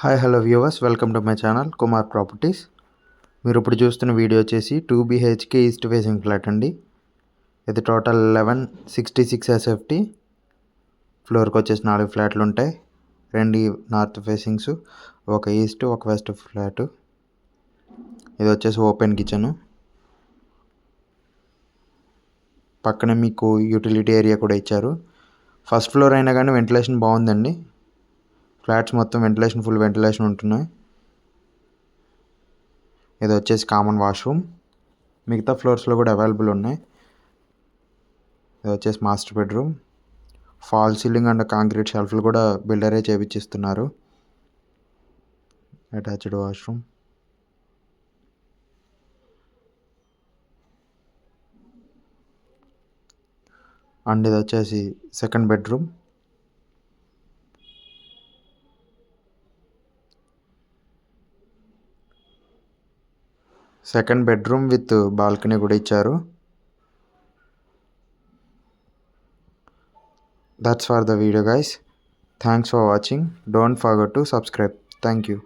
Hi hello viewers, welcome to my channel Kumar properties. మీరు ఇప్పుడు చూస్తున్న వీడియో వచ్చేసి 2 BHK ఈస్ట్ ఫేసింగ్ ఫ్లాట్ అండి. ఇది టోటల్ 1166 SFT. ఫ్లోర్కి వచ్చేసి 4 ఫ్లాట్లు ఉంటాయి. 2 నార్త్ ఫేసింగ్స్, ఒక ఈస్ట్ ఒక వెస్ట్ ఫ్లాట్. ఇది వచ్చేసి ఓపెన్ కిచెను. పక్కనే మీకు యూటిలిటీ ఏరియా కూడా ఇచ్చారు. ఫస్ట్ ఫ్లోర్ అయినా కానీ వెంటిలేషన్ బాగుందండి. ఫ్లాట్స్ మొత్తం వెంటిలేషన్, ఫుల్ వెంటిలేషన్ ఉంటున్నాయి. ఇది వచ్చేసి కామన్ వాష్రూమ్. మిగతా ఫ్లోర్స్లో కూడా అవైలబుల్ ఉన్నాయి. ఇది వచ్చేసి master bedroom. Fall ceiling and concrete షెల్ఫ్లు కూడా బిల్డరే చేపించిస్తున్నారు. Attached washroom. అండ్ ఇది వచ్చేసి second bedroom. Second bedroom with balcony కూడా ఇచ్చారు. That's for the video guys. Thanks for watching. Don't forget to subscribe. Thank you.